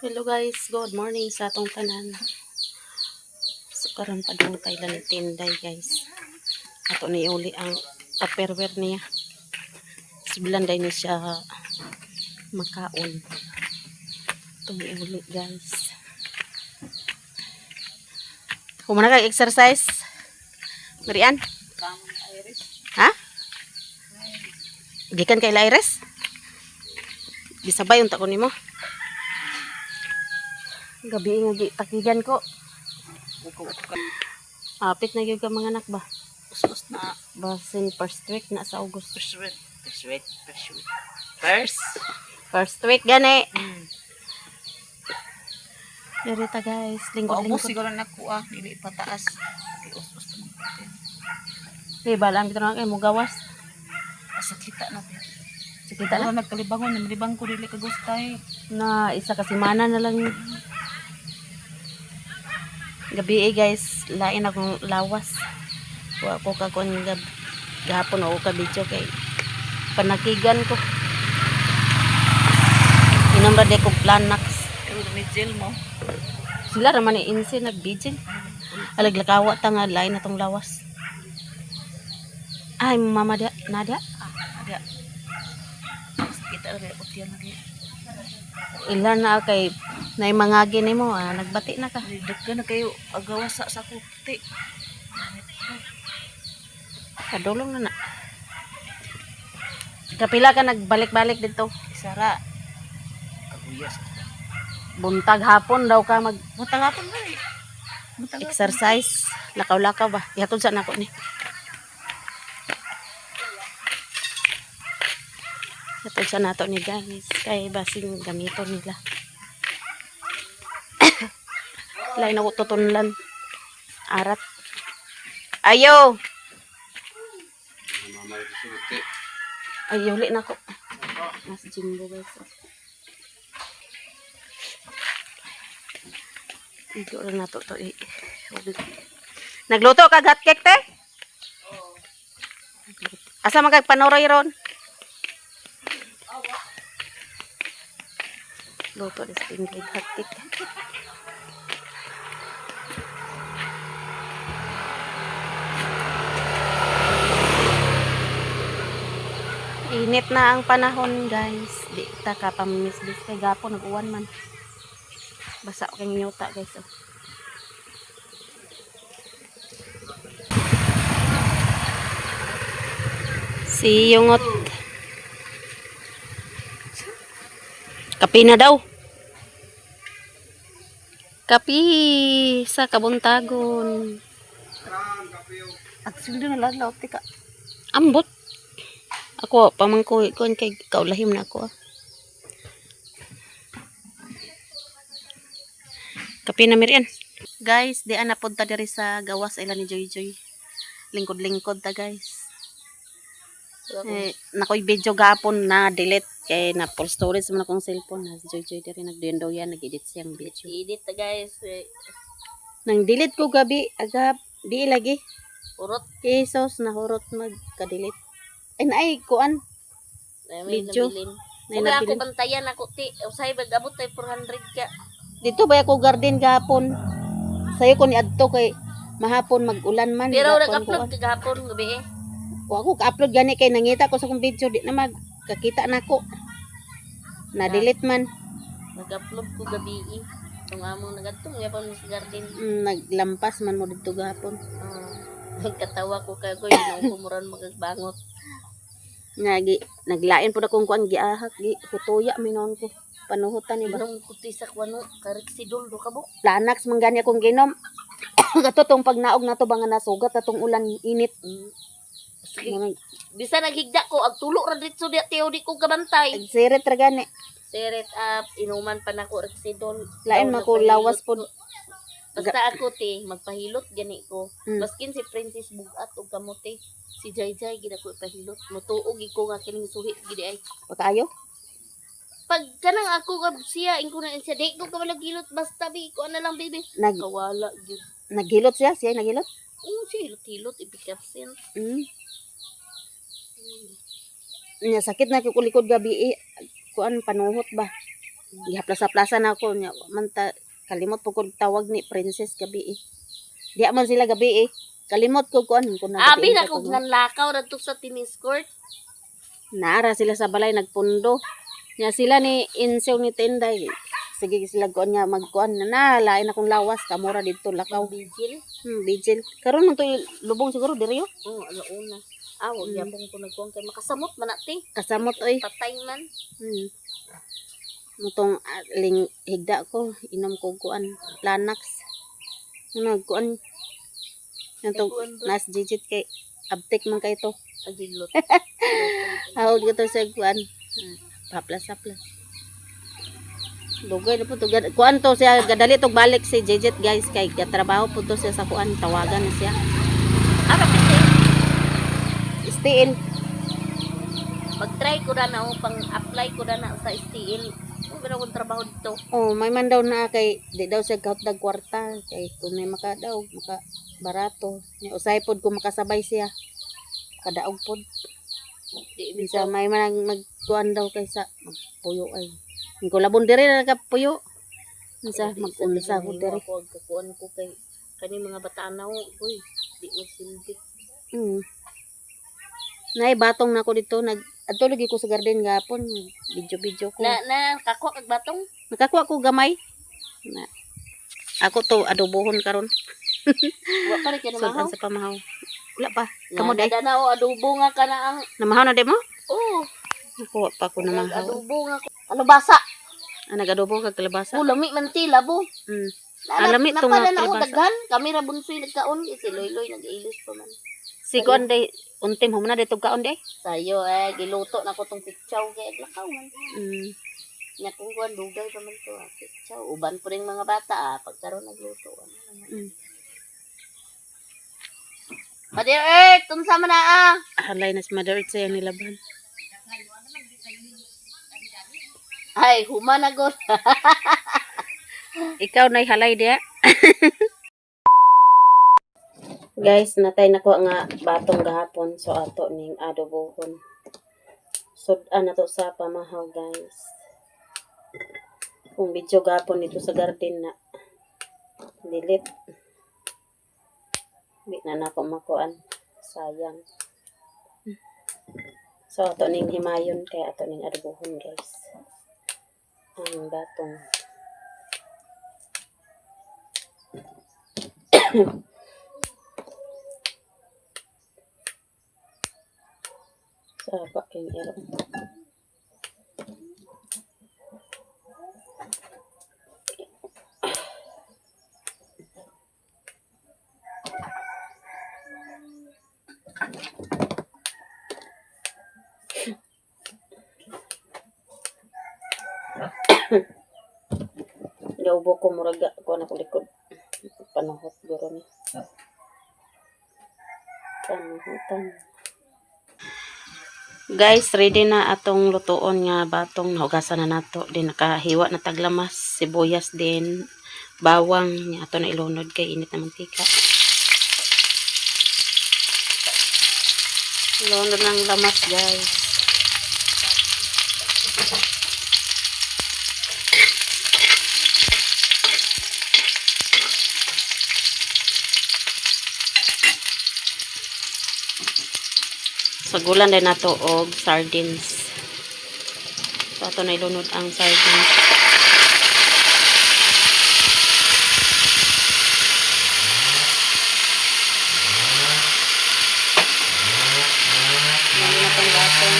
Hello guys, good morning sa atong tanan. So karon pa dong tayo lang tinday guys. Ato ni uli ang tupperware niya. Siblanday ni siya makaon. Ito ni uli guys. Humana kag exercise. Marian? Ha? Gikan kay Iris? Bisabay unta ko nimo. Gabi nga takigan ko. Apit na gyud ka mga anak ba? Usos na. Basin first week na sa August. First week. First week gani. Yarita guys, Paubos lingkod-lingkod. siguro na ko dili pataas. Usos na natin. Eh, balang bitaw na kay mo gawas. Asa kita natin. Sikita Kita na nagkalibangon, namlibang ko dili kagustay. na isa ka semana na lang. Gabi guys, lain akong lawas. Wa ko ka kun gahapon o ka video kay panakigan ko. Inom ra de ko Planax. Pero may gel mo. Sila raman ni insi nagbijin. Alaglakawa ta nga lain atong lawas. Ay, mama dia, nada. Ada. Kita lagi utian lagi. Ilan na kay nay mangagi nimo nagbati na ka. Daggan na kayo agawas sa kuti. Kadulong na na. Kapila ka nagbalik-balik dito. Isara. Kaguyas. Buntag hapon daw ka mag Matangapon ba eh. exercise. Lakaw-lakaw ba? Ihatod sa nako ni. Ihatod sa nato ni guys. Kay basing gamiton nila. Lain ako tutunlan. Arat. Ayo! Ay, uli na ko. Mas Jimbo guys. Ito rin na to. Nagluto ka hot cake te? Asa magkagpanoray ron? Luto this thing with hot cake. Init na ang panahon guys. Di ta ka pamisbis kay gapo nag-uwan man. Basa ko kang nyuta guys. Oh. Si Yungot. Kapi na daw. Kapi sa Kabuntagon. Actually na ladlaw tika. Ambot. Ako pamangko kon kay kaulahim na ako. Kapi na mirian. Guys, di ana punta diri sa gawas ila ni Joy Joy. Lingkod-lingkod ta guys. Nakoy video gapon na delete kay na full storage man akong cellphone na si Joy Joy diri nagdendo yan nag-edit siyang video. Edit ta guys. Nang delete ko gabi agap di lagi. Urot. Jesus nahurot magka-delete. Ay naay kuan video. Nay Wala ako nabilin. bantayan ako ti. Usay bagabot tay 400 ka. Dito ba ako garden gapon. Sayo ko ni adto kay mahapon mag-ulan man. Pero gapon nag-upload kuan. kagahapon gabi eh. O ako ka-upload gani kay nangita ko sa kong video di na magkakita na ko. Na-delete man. Nag-upload ko gabi eh. Itong among nagadtong yapon sa garden. Naglampas man mo dito gapon. Nagkatawa ko kay ko yung kumuran magbangot. Naglain po na kong kuan giahak gi hutuya minon ko. Panuhutan ni ba? Anong kuti sa kwano kariksidol do kabuk. Planax man gani akong ginom. Katotong pag naog na to ba nga nasugat atong ulan init. Bisa naghigda ko ag tulo ra dito di tiyo di ko kabantay. Sirit ra gani. Seret up inuman pa nako riksidol. Lain man ko lawas po. Basta ako ti magpahilot gani ko. Mm. Baskin si Princess Bugat og kamote si Jayjay gid ako ipahilot. Mutuog ko nga kining suhi gid ay. Pagkayo? Pag kanang ako ka siya ingko na siya di ko ka hilot basta bi ko na lang baby. Kawala gyud. Naghilot siya naghilot. Siya hilot-hilot ibigkasin. Nya sakit na kulikod gabi kuan panuhot ba. Gihaplas-plasan na ako nya man ta kalimot po ko tawag ni princess gabi eh. Diya man sila gabi eh. Kalimot ko kuan ko na Abi gabi na kog nanlakaw ra to sa tennis court. naara sila sa balay nagpundo. Nya sila ni insew ni Tinday. Sige sila kuan nga magkuan na lain akong lawas kamura didto lakaw. Vigil. Vigil. Karon man to lubong siguro diri yo. Oo, alauna. Wag yabong ko nagkuhan kay makasamot man ati. Kasamot oy. Patay man. Mutong ling higda ko inom ko kuan Planax. Nagkuan Nantong nas digit kay abtek man kay to. Agilot. Hawag ko to sa kuan. Paplas-aplas. Dugay na po to. Kuan to siya gadali to balik si Jejet guys kay gatrabaho po to siya sa kuan tawagan na siya. Pati. Stiin. Pag-try ko na pang-apply ko na sa STL. Pero kung trabaho dito. Oh, may man daw na kay di daw siya kahit kwarta kay kung may maka daw maka barato. Usay pod ko makasabay siya. Kadaog pod. Di Bisa may man magkuan daw kaysa magpuyo ay. Ko labon diri na nakapuyo. Bisa mag-unsa ko diri. Kuan ko kay kani mga bata-anaw. Uy, di magsilbi. Nay batong na ko dito adto lagi ko sa garden gapon video ko. Na kako kag batong. Nakakuha ko gamay. Na. Ako to adobohon karon. Wa pa rin ka namahaw. Sa pamahaw. Wala pa. Kamo day. Na o adobo nga ka na ang. Namahaw na di mo? Oo. Nakuha pa ko namahaw. Adobo nga ko. Ano basa? Nagadobo kag kalabasa. Lami man ti labo. Alami to nga na kalabasa. daghan. Kami ra bunsoy nagkaon si Loy nag-ilis pa man. Si kuan day untim humna dito kaon day. Sayo giluto na ko tong pitsaw kay lakaw man. Nya kung kuan dugay pa man to pitsaw. Uban po ring mga bata pagkaron nagluto Mother Earth, tunsa man na Halay na si Mother Earth sa nilaban. Ay, humanagod. Ikaw nay halay dia. Guys, natay nako nga batong gahapon so ato ning adobohon. Sudan na to sa pamahaw guys. Kung video gahapon dito sa garden na delete. Di na nako makuan. Sayang. So ato ning himayon kay ato ning adobohon guys. Ang batong. Sapa king ero. Naubo ko muraga ko na likod. Panuhot guro ni. Panuhotan. Guys, ready na atong lutoon nga batong nahugasan na nato. Din nakahiwa na taglamas, sibuyas din, bawang, nya ato na ilunod kay init na mantika. Ilunod ng lamas, guys. Sagulan din nato og sardines. So ato na ilunod ang sardines. Lagi na tong batong.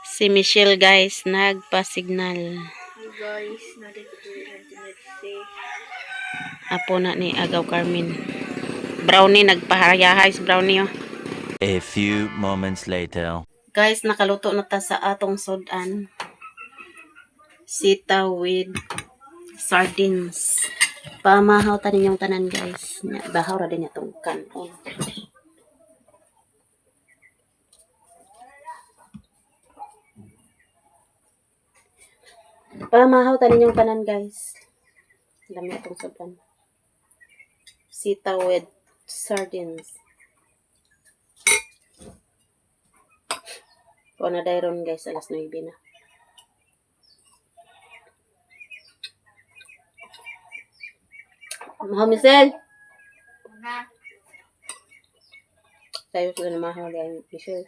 Si Michelle guys nagpa-signal. Guys, natin ko internet Apo na ni Agaw Carmen. Brownie, nagpahayahay si Brownie. Oh. A few moments later. Guys, nakaluto na ta sa atong sudan. Sita with sardines. Pamahaw ta ninyong tanan guys. Bahaw ra din itong kanon. Pamahaw ta ninyong tanan guys. Dami itong sudan. Sita with sardines. Kuha na dayron guys, alas 9 na. Mahal Michelle. Tayo sila na mahal yan, Michelle.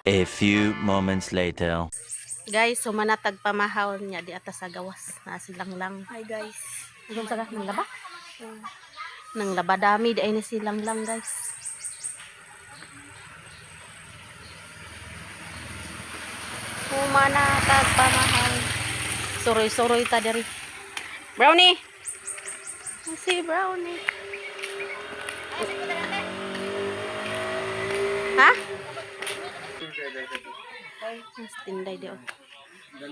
A few moments later. Guys, so manatag pamahaw niya di atas sa gawas na silang lang. Hi guys. Anong saga nang laba? Nang laba dami di ay ni silang lang guys. Manatag pamahaw. Suroy-suroy ta diri. Brownie. Si Brownie. Ha? Mas tinday di.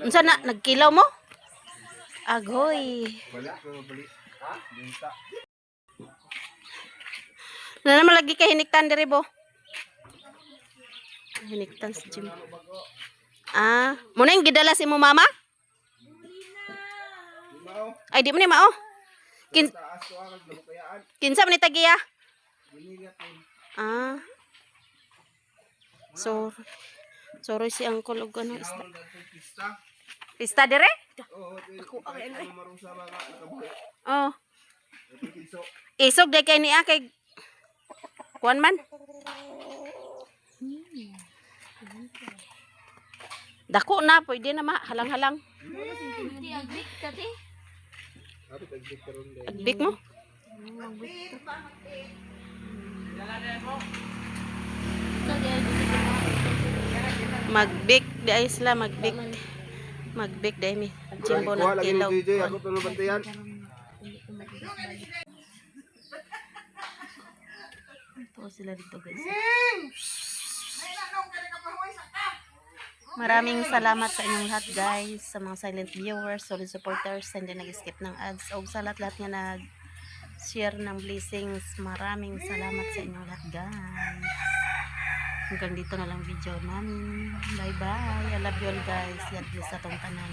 Unsa na nagkilaw mo? Agoy. Na naman lagi kay hiniktan diri bo. Hiniktan sa gym. Ah, mo na yung gidala si mo mama? Ay di mo ni mao. Kinsa man ni tagiya? Ah. Sorry si Uncle og ano isda. Pista dire? Ako ang ano. Oh. Isog day kay niya kay kuan man. Dako na pwede na ma halang-halang. Agbik mo? Magbik di ay sila magbik. Magbik di mi. Jimbo ng kilaw. Ako tulo bantayan. Ito sila dito guys. Maraming salamat sa inyong lahat guys, sa mga silent viewers, solid supporters, hindi nag-skip ng ads, o sa lahat nga nag-share ng blessings. Maraming salamat sa inyong lahat guys. Hanggang dito na lang video namin. Bye bye. I love you all guys. God bless sa tong tanan.